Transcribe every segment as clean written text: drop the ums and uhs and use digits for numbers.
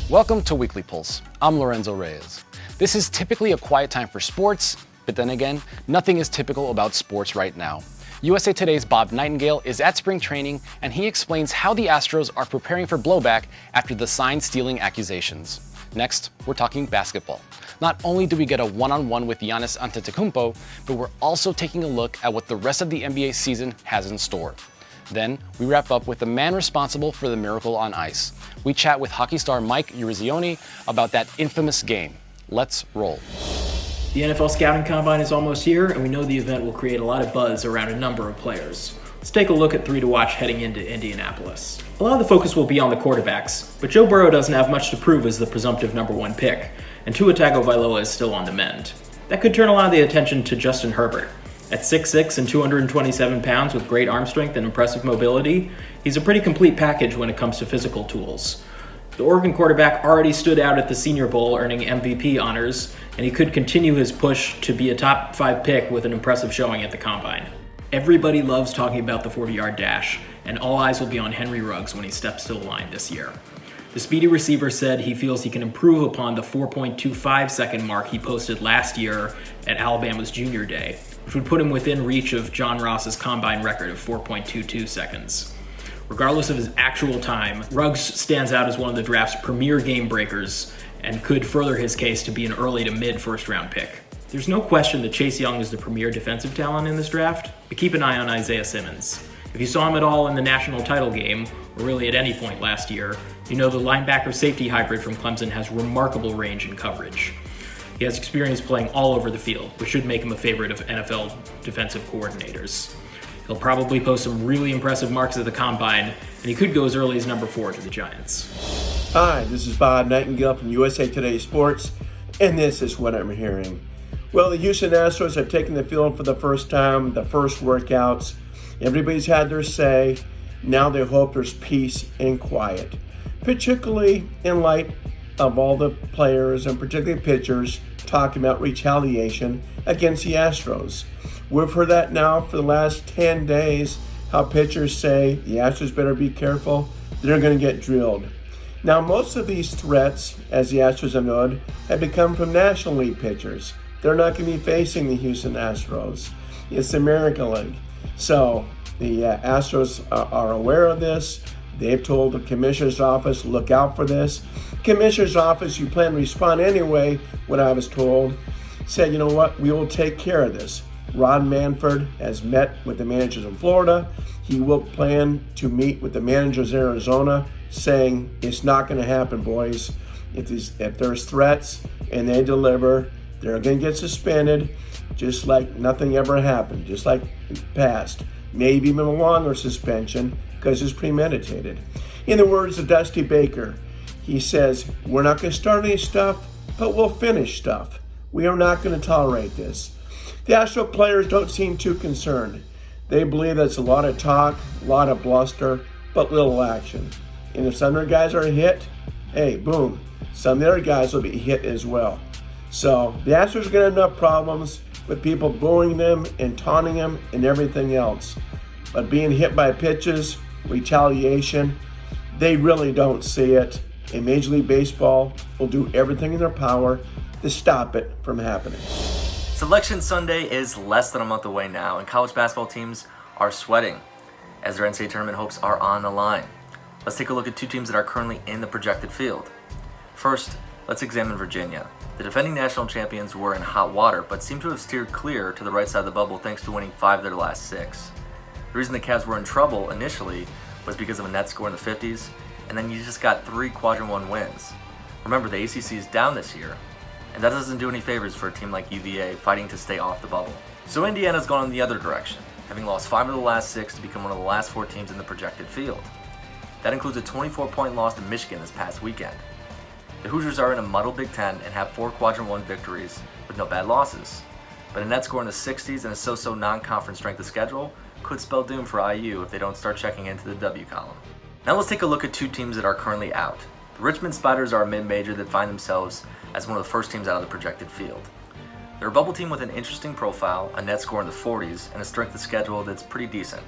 Welcome to Weekly Pulse. I'm Lorenzo Reyes. This is typically a quiet time for sports, but then again, nothing is typical about sports right now. USA Today's Bob Nightengale is at spring training, and he explains how the Astros are preparing for blowback after the sign-stealing accusations. Next, we're talking basketball. Not only do we get a one-on-one with GIANNIS ANTETOKOUNMPO, but we're also taking a look at what the rest of the NBA season has in store. Then, we wrap up with the man responsible for the miracle on ice. We chat with hockey star Mike Eruzione about that infamous game. Let's roll. The NFL Scouting Combine is almost here, and we know the event will create a lot of buzz around a number of players. Let's take a look at 3 to watch heading into Indianapolis. A lot of the focus will be on the quarterbacks, but Joe Burrow doesn't have much to prove as the presumptive number 1 pick, and Tua Tagovailoa is still on the mend. That could turn a lot of the attention to Justin Herbert. At 6'6" and 227 pounds with great arm strength and impressive mobility, he's a pretty complete package when it comes to physical tools. The Oregon quarterback already stood out at the Senior Bowl earning MVP honors, and he could continue his push to be a top 5 pick with an impressive showing at the Combine. Everybody loves talking about the 40-yard dash, and all eyes will be on Henry Ruggs when he steps to the line this year. The speedy receiver said he feels he can improve upon the 4.25 second mark he posted last year at Alabama's Junior Day, which would put him within reach of John Ross's Combine record of 4.22 seconds. Regardless of his actual time, Ruggs stands out as one of the draft's premier game breakers and could further his case to be an early to mid first round pick. There's no question that Chase Young is the premier defensive talent in this draft, but keep an eye on Isaiah Simmons. If you saw him at all in the national title game, or really at any point last year, you know the linebacker-safety hybrid from Clemson has remarkable range and coverage. He has experience playing all over the field, which should make him a favorite of NFL defensive coordinators. He'll probably post some really impressive marks at the Combine, and he could go as early as number 4 to the Giants. Hi, this is Bob Nightengale from USA Today Sports, and this is what I'm hearing. Well, the Houston Astros have taken the field for the first time, the first workouts. Everybody's had their say. Now they hope there's peace and quiet, particularly in light of all the players and particularly pitchers talking about retaliation against the Astros. We've heard that now for the last 10 days, how pitchers say the Astros better be careful, they're going to get drilled. Now, most of these threats, as the Astros have known, have become from National League pitchers. They're not going to be facing the Houston Astros. It's the American League. So the Astros are aware of this. They've told the commissioner's office, look out for this. Commissioner's office, you plan to respond anyway, what I was told, said, you know what, we will take care of this. Ron Manfred has met with the managers in Florida. He will plan to meet with the managers in Arizona, saying it's not going to happen, boys. If there's threats and they deliver, they're going to get suspended, just like nothing ever happened, just like in the past. Maybe even a longer suspension because it's premeditated. In the words of Dusty Baker, he says, we're not going to start any stuff, but we'll finish stuff. We are not going to tolerate this. The Astro players don't seem too concerned. They believe that's a lot of talk, a lot of bluster, but little action. And if some of their guys are hit, hey, boom, some of the other guys will be hit as well. So the Astros are going to have enough problems with people booing them and taunting them and everything else. But being hit by pitches, retaliation, they really don't see it. And Major League Baseball will do everything in their power to stop it from happening. Selection Sunday is less than a month away now, and college basketball teams are sweating as their NCAA tournament hopes are on the line. Let's take a look at 2 teams that are currently in the projected field. First, let's examine Virginia. The defending national champions were in hot water, but seem to have steered clear to the right side of the bubble thanks to winning 5 of their last 6. The reason the Cavs were in trouble initially was because of a net score in the 50s, and then you just got 3 quadrant 1 wins. Remember, the ACC is down this year, and that doesn't do any favors for a team like UVA fighting to stay off the bubble. So Indiana's gone in the other direction, having lost 5 of the last 6 to become one of the last 4 teams in the projected field. That includes a 24-point loss to Michigan this past weekend. The Hoosiers are in a muddled Big Ten and have 4 quadrant 1 victories with no bad losses. But a net score in the 60s and a so-so non-conference strength of schedule could spell doom for IU if they don't start checking into the W column. Now let's take a look at 2 teams that are currently out. The Richmond Spiders are a mid-major that find themselves as one of the first teams out of the projected field. They're a bubble team with an interesting profile, a net score in the 40s, and a strength of schedule that's pretty decent.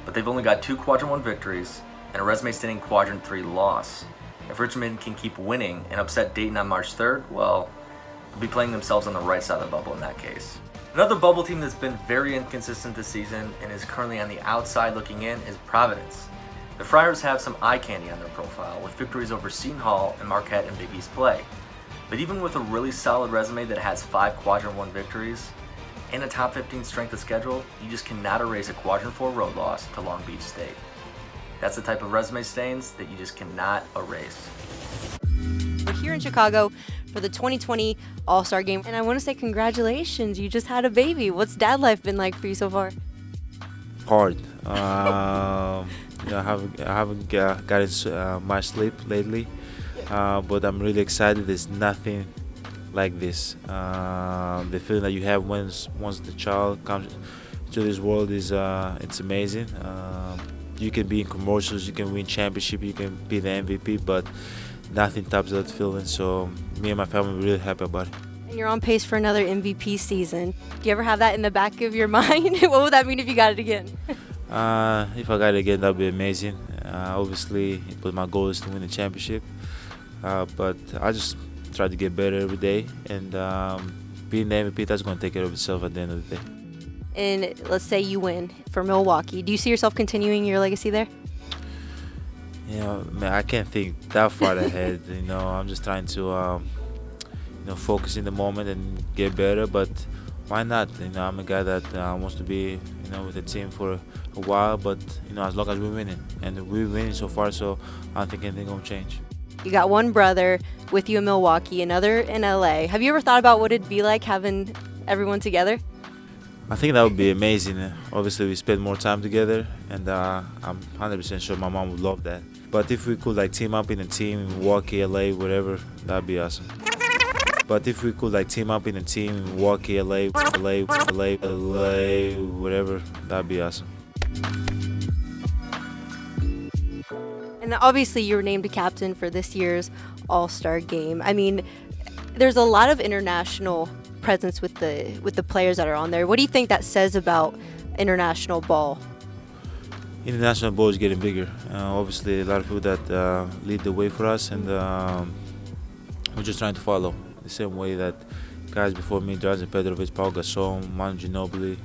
But they've only got 2 quadrant 1 victories and a resume-standing quadrant 3 loss. If Richmond can keep winning and upset Dayton on March 3rd, well, they'll be playing themselves on the right side of the bubble in that case. Another bubble team that's been very inconsistent this season and is currently on the outside looking in is Providence. The Friars have some eye candy on their profile with victories over Seton Hall and Marquette in Big East play. But even with a really solid resume that has 5 Quadrant 1 victories and a top 15 strength of schedule, you just cannot erase a Quadrant 4 road loss to Long Beach State. That's the type of resume stains that you just cannot erase. We're here in Chicago for the 2020 All-Star Game, and I want to say congratulations. You just had a baby. What's dad life been like for you so far? Hard. I haven't gotten much sleep lately, but I'm really excited. There's nothing like this. The feeling that you have once the child comes to this world is it's amazing. You can be in commercials, you can win championship, you can be the MVP, but nothing tops that feeling. So me and my family are really happy about it. And you're on pace for another MVP season. Do you ever have that in the back of your mind? What would that mean if you got it again? If I got it again, that'd be amazing. Obviously, but my goal is to win the championship. But I just try to get better every day, and being the MVP, that's going to take care of itself at the end of the day. And let's say you win for Milwaukee. Do you see yourself continuing your legacy there? Man, I can't think that far ahead. I'm just trying to, focus in the moment and get better. But why not? I'm a guy that wants to be, with the team for a while. But as long as we're winning, and we're winning so far, so I don't think anything gonna change. You got one brother with you in Milwaukee, another in LA. Have you ever thought about what it'd be like having everyone together? I think that would be amazing. Obviously, we spend more time together, and I'm 100% sure my mom would love that. But if we could team up in a team in Milwaukee, LA, whatever, that'd be awesome. But if we could team up in a team in Milwaukee, LA, whatever, that'd be awesome. And obviously, you were named a captain for this year's All-Star Game. I mean, there's a lot of international presence with the players that are on there. What do you think that says about international ball? International ball is getting bigger. Obviously, a lot of people that lead the way for us, and we're just trying to follow the same way that guys before me, Drazen Petrovic, Paul Gasol, Manu Ginobili,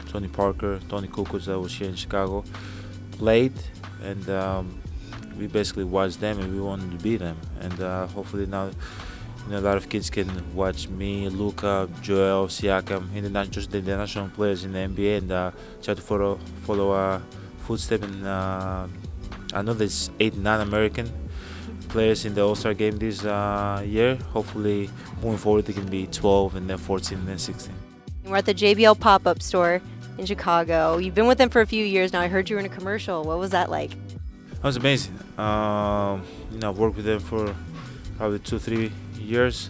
Tony Parker, Tony Kukoc, that was here in Chicago, played, and we basically watched them, and we wanted to beat them. And hopefully now, a lot of kids can watch me, Luka, Joel, Siakam, not just the international players in the NBA, and try to follow our footsteps. And I know there's 8, 9 American players in the All-Star game this year. Hopefully, moving forward, they can be 12, and then 14, and then 16. We're at the JBL pop-up store in Chicago. You've been with them for a few years now. I heard you were in a commercial. What was that like? That was amazing. I've worked with them for probably 2-3 years,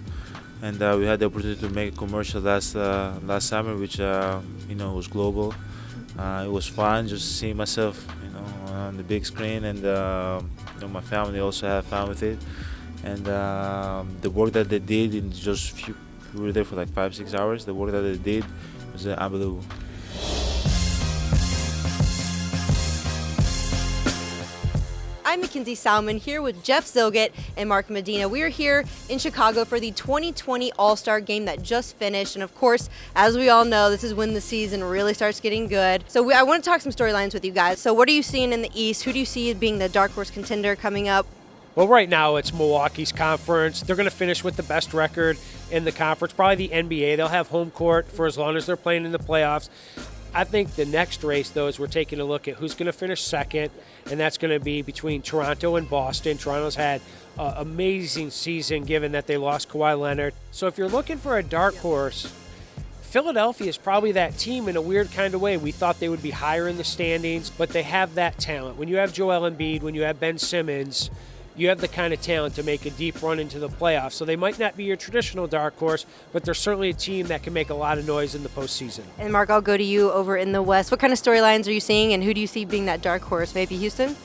and we had the opportunity to make a commercial last summer, which was global. It was fun just seeing myself, on the big screen, and my family also had fun with it. And the work that they did in we were there for 5-6 hours. The work that they did was unbelievable. I'm Mackenzie Salmon here with Jeff Zilgett and Mark Medina. We are here in Chicago for the 2020 All-Star Game that just finished. And of course, as we all know, this is when the season really starts getting good. So I want to talk some storylines with you guys. So what are you seeing in the East? Who do you see as being the dark horse contender coming up? Well, right now it's Milwaukee's conference. They're going to finish with the best record in the conference, probably the NBA. They'll have home court for as long as they're playing in the playoffs. I think the next race, though, is we're taking a look at who's going to finish second, and that's going to be between Toronto and Boston. Toronto's had an amazing season given that they lost Kawhi Leonard. So if you're looking for a dark horse, Philadelphia is probably that team in a weird kind of way. We thought they would be higher in the standings, but they have that talent. When you have Joel Embiid, when you have Ben Simmons, you have the kind of talent to make a deep run into the playoffs. So they might not be your traditional dark horse, but they're certainly a team that can make a lot of noise in the postseason. And Mark, I'll go to you over in the West. What kind of storylines are you seeing, and who do you see being that dark horse? Maybe Houston?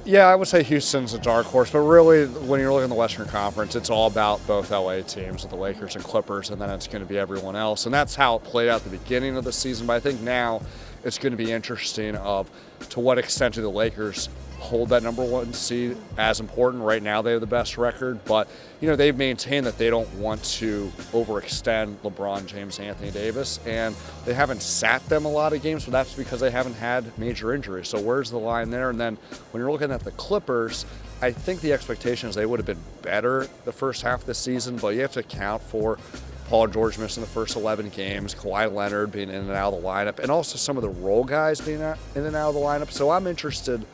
Yeah, I would say Houston's a dark horse, but really when you're looking at the Western Conference, it's all about both LA teams, the Lakers and Clippers, and then it's going to be everyone else. And that's how it played out at the beginning of the season, but I think now it's going to be interesting to what extent do the Lakers hold that number 1 seed as important. Right now they have the best record, but they've maintained that they don't want to overextend LeBron James, Anthony Davis, and they haven't sat them a lot of games, but that's because they haven't had major injuries. So where's the line there? And then when you're looking at the Clippers, I think the expectation is they would have been better the first half of the season, but you have to account for Paul George missing the first 11 games, Kawhi Leonard being in and out of the lineup, and also some of the role guys being in and out of the lineup. So I'm interested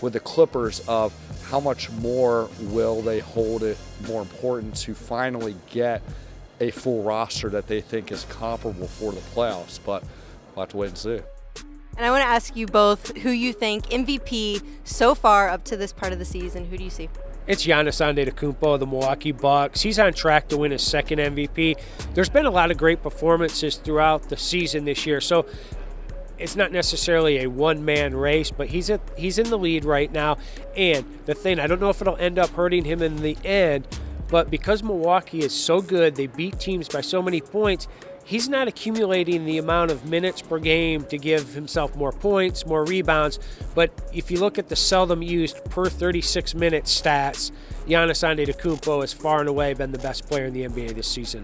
with the Clippers of how much more will they hold it more important to finally get a full roster that they think is comparable for the playoffs. But we'll have to wait and see. And I want to ask you both who you think MVP so far up to this part of the season. Who do you see? It's Giannis Antetokounmpo of the Milwaukee Bucks. He's on track to win his second MVP. There's been a lot of great performances throughout the season this year, so it's not necessarily a one-man race, but he's in the lead right now. And the thing, I don't know if it'll end up hurting him in the end, but because Milwaukee is so good, they beat teams by so many points, he's not accumulating the amount of minutes per game to give himself more points, more rebounds. But if you look at the seldom used per 36-minute stats, Giannis Antetokounmpo has far and away been the best player in the NBA this season.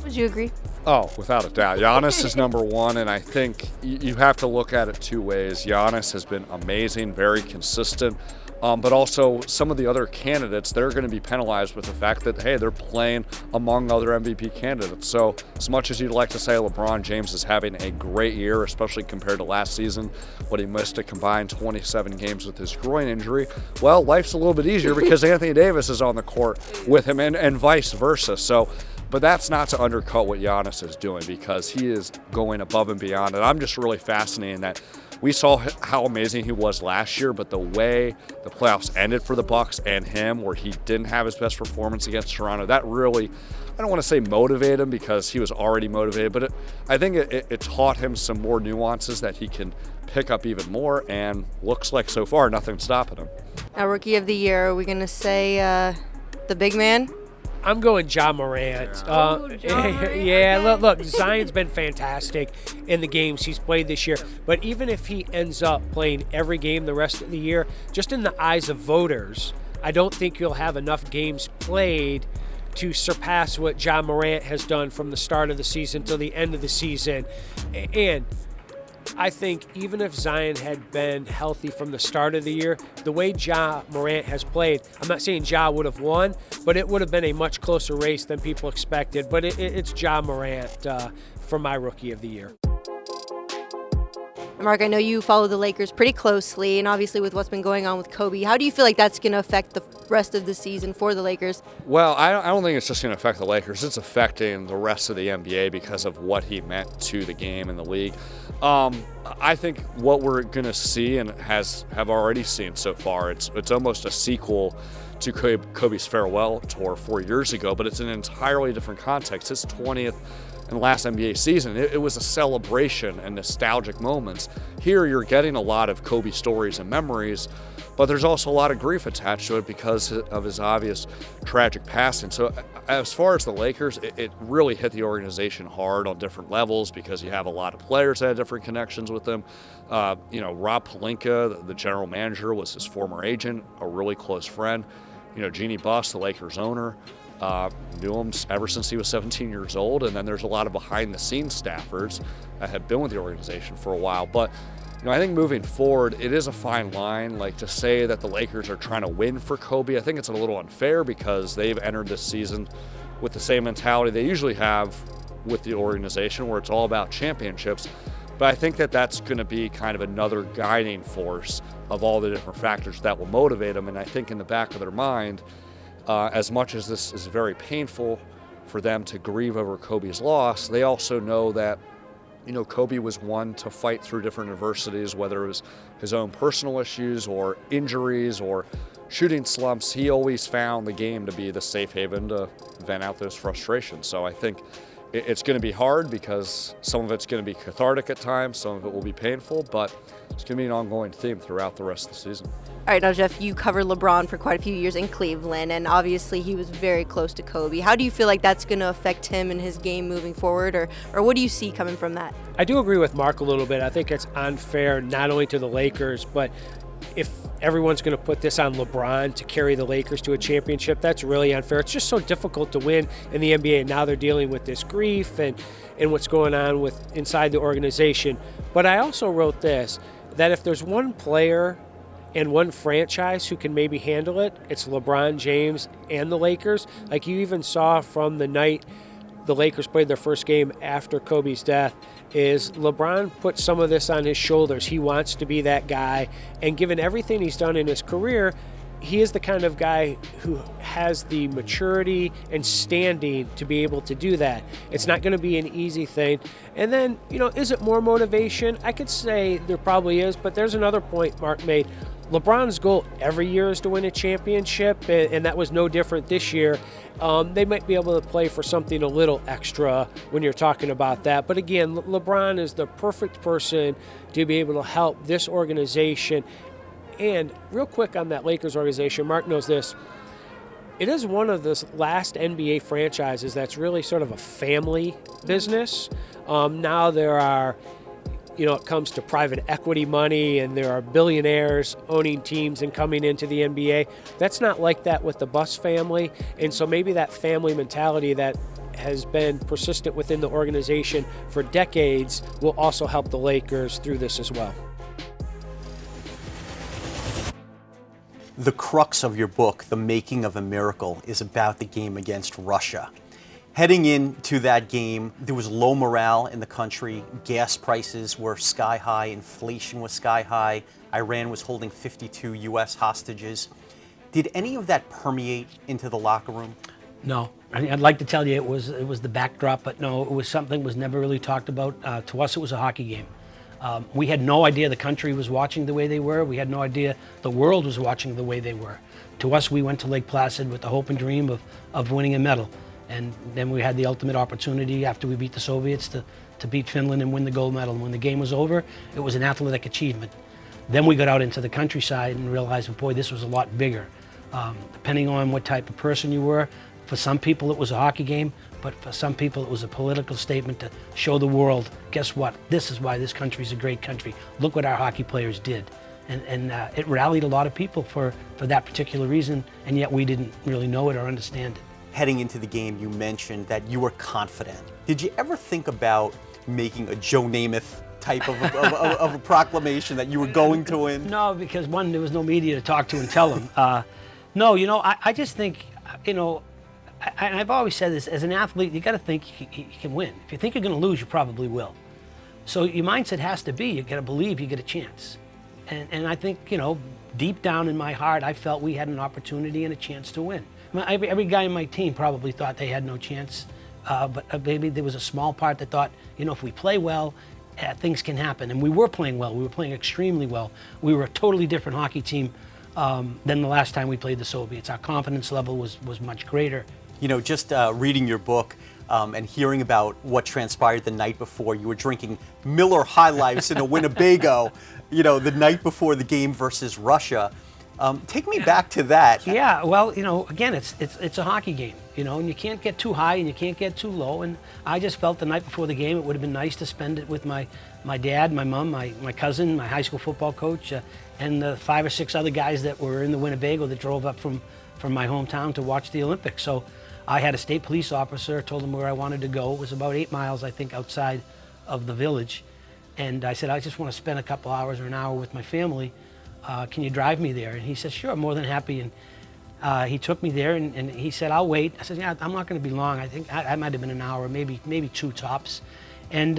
Would you agree? Oh, without a doubt. Giannis is number 1, and I think you have to look at it 2 ways. Giannis has been amazing, very consistent. But also some of the other candidates, they're going to be penalized with the fact that, hey, they're playing among other MVP candidates. So as much as you'd like to say LeBron James is having a great year, especially compared to last season when he missed a combined 27 games with his groin injury, well, life's a little bit easier because Anthony Davis is on the court with him and vice versa. So, but that's not to undercut what Giannis is doing because he is going above and beyond. And I'm just really fascinated that we saw how amazing he was last year, but the way the playoffs ended for the Bucks and him, where he didn't have his best performance against Toronto, that really, I don't want to say motivated him because he was already motivated, but I think it taught him some more nuances that he can pick up even more, and looks like so far nothing's stopping him. Now, Rookie of the Year, are we going to say the big man? I'm going Ja Morant. Ja Morant. Yeah, Okay. look, Zion's been fantastic in the games he's played this year. But even if he ends up playing every game the rest of the year, just in the eyes of voters, I don't think he'll have enough games played to surpass what Ja Morant has done from the start of the season till the end of the season. And I think even if Zion had been healthy from the start of the year, the way Ja Morant has played, I'm not saying Ja would have won, but it would have been a much closer race than people expected. But it's Ja Morant for my Rookie of the Year. Mark, I know you follow the Lakers pretty closely, and obviously with what's been going on with Kobe, how do you feel like that's going to affect the rest of the season for the Lakers? Well, I don't think it's just going to affect the Lakers. It's affecting the rest of the NBA because of what he meant to the game and the league. I think what we're going to see and have already seen so far, it's almost a sequel to Kobe's farewell tour 4 years ago, but it's an entirely different context. His 20th and last NBA season, it was a celebration and nostalgic moments. Here you're getting a lot of Kobe stories and memories, but there's also a lot of grief attached to it because of his obvious tragic passing. So as far as the Lakers, it really hit the organization hard on different levels because you have a lot of players that had different connections with them. Rob Pelinka, the general manager, was his former agent, a really close friend. Jeannie Buss, the Lakers owner, knew him ever since he was 17 years old. And then there's a lot of behind-the-scenes staffers that had been with the organization for a while. But I think moving forward, it is a fine line. Like, to say that the Lakers are trying to win for Kobe, I think it's a little unfair because they've entered this season with the same mentality they usually have with the organization, where it's all about championships. But I think that that's going to be kind of another guiding force of all the different factors that will motivate them. And I think in the back of their mind, as much as this is very painful for them to grieve over Kobe's loss, they also know that Kobe was one to fight through different adversities, whether it was his own personal issues or injuries or shooting slumps. He always found the game to be the safe haven to vent out those frustrations. So I think it's going to be hard because some of it's going to be cathartic at times, some of it will be painful, but it's going to be an ongoing theme throughout the rest of the season. All right, now, Jeff, you covered LeBron for quite a few years in Cleveland, and obviously he was very close to Kobe. How do you feel like that's going to affect him and his game moving forward, or what do you see coming from that? I do agree with Mark a little bit. I think it's unfair not only to the Lakers, but if everyone's going to put this on LeBron to carry the Lakers to a championship, that's really unfair. It's just so difficult to win in the NBA. Now they're dealing with this grief and what's going on with inside the organization. But I also wrote this, that if there's one player and one franchise who can maybe handle it, it's LeBron James and the Lakers. Like you even saw from the night the Lakers played their first game after Kobe's death, is LeBron put some of this on his shoulders. He wants to be that guy, and given everything he's done in his career, he is the kind of guy who has the maturity and standing to be able to do that. It's not going to be an easy thing. And then, is it more motivation? I could say there probably is, but there's another point Mark made. LeBron's goal every year is to win a championship, and that was no different this year. They might be able to play for something a little extra when you're talking about that. But again, LeBron is the perfect person to be able to help this organization. And real quick on that Lakers organization, Mark knows this. It is one of the last NBA franchises that's really sort of a family business. Now there are, it comes to private equity money, and there are billionaires owning teams and coming into the NBA. That's not like that with the Buss family. And so maybe that family mentality that has been persistent within the organization for decades will also help the Lakers through this as well. The crux of your book, The Making of a Miracle, is about the game against Russia. Heading into that game, there was low morale in the country. Gas prices were sky high. Inflation was sky high. Iran was holding 52 U.S. hostages. Did any of that permeate into the locker room? No. I'd like to tell you it was the backdrop, but no, it was something that was never really talked about. To us, it was a hockey game. We had no idea the country was watching the way they were. We had no idea the world was watching the way they were. To us, we went to Lake Placid with the hope and dream of winning a medal. And then we had the ultimate opportunity after we beat the Soviets to beat Finland and win the gold medal. And when the game was over, it was an athletic achievement. Then we got out into the countryside and realized, boy, this was a lot bigger. Depending on what type of person you were, for some people it was a hockey game, but for some people it was a political statement to show the world, guess what, this is why this country's a great country. Look what our hockey players did. And it rallied a lot of people for that particular reason, and yet we didn't really know it or understand it. Heading into the game, you mentioned that you were confident. Did you ever think about making a Joe Namath type of a proclamation that you were going to win? No, because one, there was no media to talk to and tell them. No, I just think, and I've always said this, as an athlete, you got to think you can win. If you think you're going to lose, you probably will. So your mindset has to be, you got to believe you get a chance. And I think, deep down in my heart, I felt we had an opportunity and a chance to win. Every guy in my team probably thought they had no chance, but maybe there was a small part that thought, if we play well, things can happen. And we were playing well. We were playing extremely well. We were a totally different hockey team than the last time we played the Soviets. Our confidence level was much greater. Just reading your book and hearing about what transpired the night before, you were drinking Miller High Lifes in a Winnebago, the night before the game versus Russia. Take me back to that. Yeah, well, again, it's a hockey game, and you can't get too high and you can't get too low. And I just felt the night before the game it would have been nice to spend it with my dad, my mom, my cousin, my high school football coach, and the 5 or 6 other guys that were in the Winnebago that drove up from my hometown to watch the Olympics. So I had a state police officer, told him where I wanted to go. It was about 8 miles, I think, outside of the village. And I said, I just want to spend a couple hours or an hour with my family. Can you drive me there? And he said, sure, I'm more than happy. And he took me there, and he said, I'll wait. I said, yeah, I'm not going to be long. I think I might have been an hour, maybe 2 tops. And,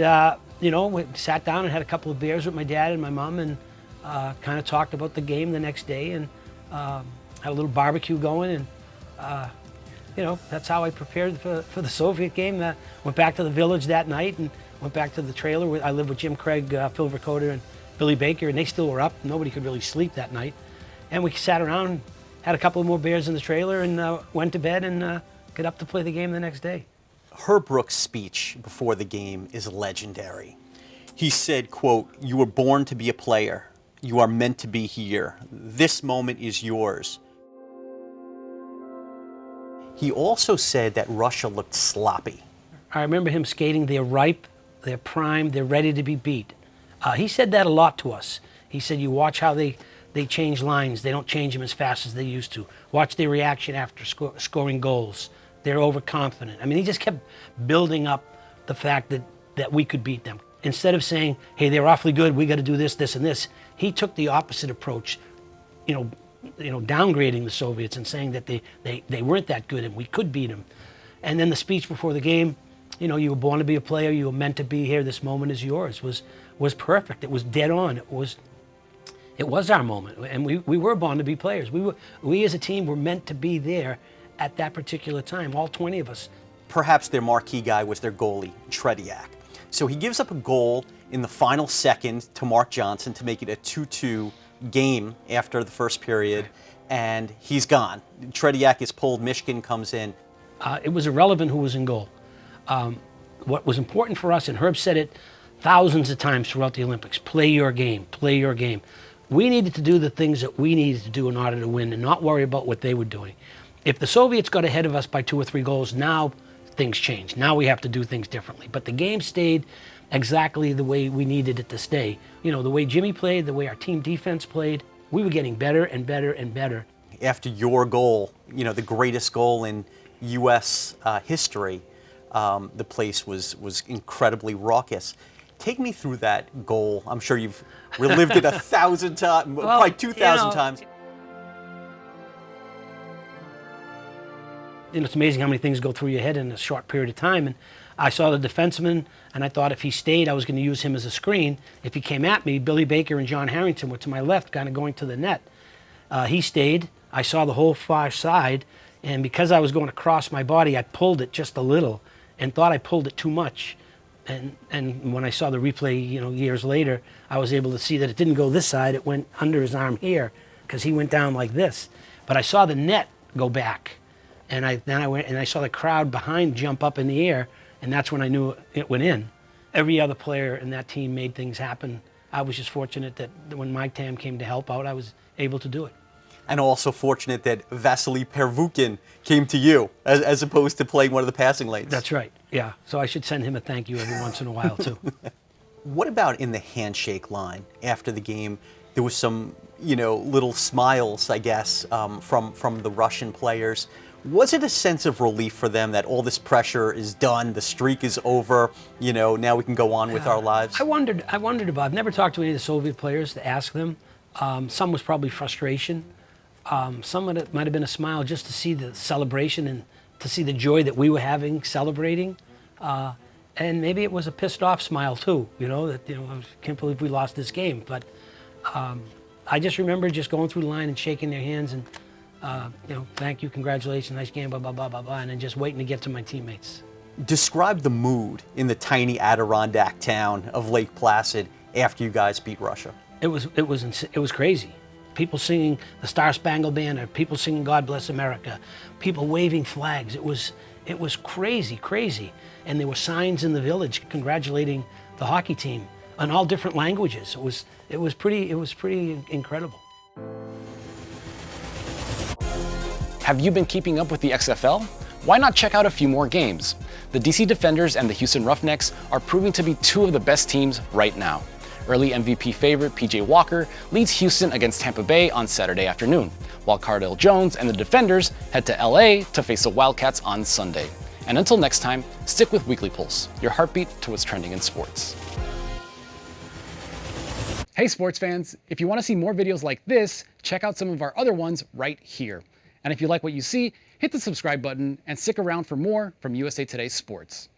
we sat down and had a couple of beers with my dad and my mom and kind of talked about the game the next day and had a little barbecue going. And, that's how I prepared for the Soviet game. Went back to the village that night and went back to the trailer. I lived with Jim Craig, Phil Vercoder, and Billy Baker, and they still were up. Nobody could really sleep that night. And we sat around, had a couple more beers in the trailer, and went to bed and got up to play the game the next day. Herb Brooks' speech before the game is legendary. He said, quote, "You were born to be a player. You are meant to be here. This moment is yours." He also said that Russia looked sloppy. I remember him skating, they're ripe, they're primed, they're ready to be beat. He said that a lot to us. He said, you watch how they they change lines. They don't change them as fast as they used to. Watch their reaction after scoring goals. They're overconfident. I mean, he just kept building up the fact that we could beat them. Instead of saying, hey, they're awfully good, we got to do this, this, and this, he took the opposite approach, downgrading the Soviets and saying that they weren't that good and we could beat them. And then the speech before the game, you were born to be a player, you were meant to be here, this moment is yours, was perfect. It was dead on. It was our moment, and we were born to be players. We as a team were meant to be there at that particular time, all 20 of us. Perhaps their marquee guy was their goalie, Tretiak. So he gives up a goal in the final second to Mark Johnson to make it a 2-2 game after the first period, and he's gone. Tretiak is pulled, Mishkin comes in. It was irrelevant who was in goal. What was important for us, and Herb said it thousands of times throughout the Olympics, play your game, play your game. We needed to do the things that we needed to do in order to win and not worry about what they were doing. If the Soviets got ahead of us by 2 or 3 goals, now things changed. Now we have to do things differently. But the game stayed exactly the way we needed it to stay. The way Jimmy played, the way our team defense played, we were getting better and better and better. After your goal, the greatest goal in U.S. history, the place was incredibly raucous. Take me through that goal. I'm sure you've relived it 1,000 times, probably 2,000 times. It's amazing how many things go through your head in a short period of time. And I saw the defenseman, and I thought if he stayed, I was going to use him as a screen. If he came at me, Billy Baker and John Harrington were to my left, kind of going to the net. He stayed. I saw the whole far side, and because I was going across my body, I pulled it just a little and thought I pulled it too much. And when I saw the replay, years later, I was able to see that it didn't go this side. It went under his arm here because he went down like this. But I saw the net go back. And then I went and I saw the crowd behind jump up in the air, and that's when I knew it went in. Every other player in that team made things happen. I was just fortunate that when my time came to help out, I was able to do it. And also fortunate that Vasily Pervukin came to you as opposed to playing one of the passing lanes. That's right, yeah. So I should send him a thank you every once in a while, too. What about in the handshake line after the game? There was some, little smiles, I guess, from the Russian players. Was it a sense of relief for them that all this pressure is done, the streak is over, now we can go on with our lives? I wondered about, I've never talked to any of the Soviet players to ask them. Some was probably frustration. Some of it might have been a smile just to see the celebration and to see the joy that we were having, celebrating. And maybe it was a pissed off smile too, I can't believe we lost this game. But I just remember just going through the line and shaking their hands and, thank you, congratulations, nice game, blah, blah, blah, blah, blah, and then just waiting to get to my teammates. Describe the mood in the tiny Adirondack town of Lake Placid after you guys beat Russia. It was crazy. People singing the Star Spangled Banner, people singing God Bless America, people waving flags. It was crazy, crazy. And there were signs in the village congratulating the hockey team in all different languages. It was pretty incredible. Have you been keeping up with the XFL? Why not check out a few more games? The DC Defenders and the Houston Roughnecks are proving to be 2 of the best teams right now. Early MVP favorite PJ Walker leads Houston against Tampa Bay on Saturday afternoon, while Cardell Jones and the Defenders head to LA to face the Wildcats on Sunday. And until next time, stick with Weekly Pulse, your heartbeat to what's trending in sports. Hey sports fans, if you want to see more videos like this, check out some of our other ones right here. And if you like what you see, hit the subscribe button and stick around for more from USA Today Sports.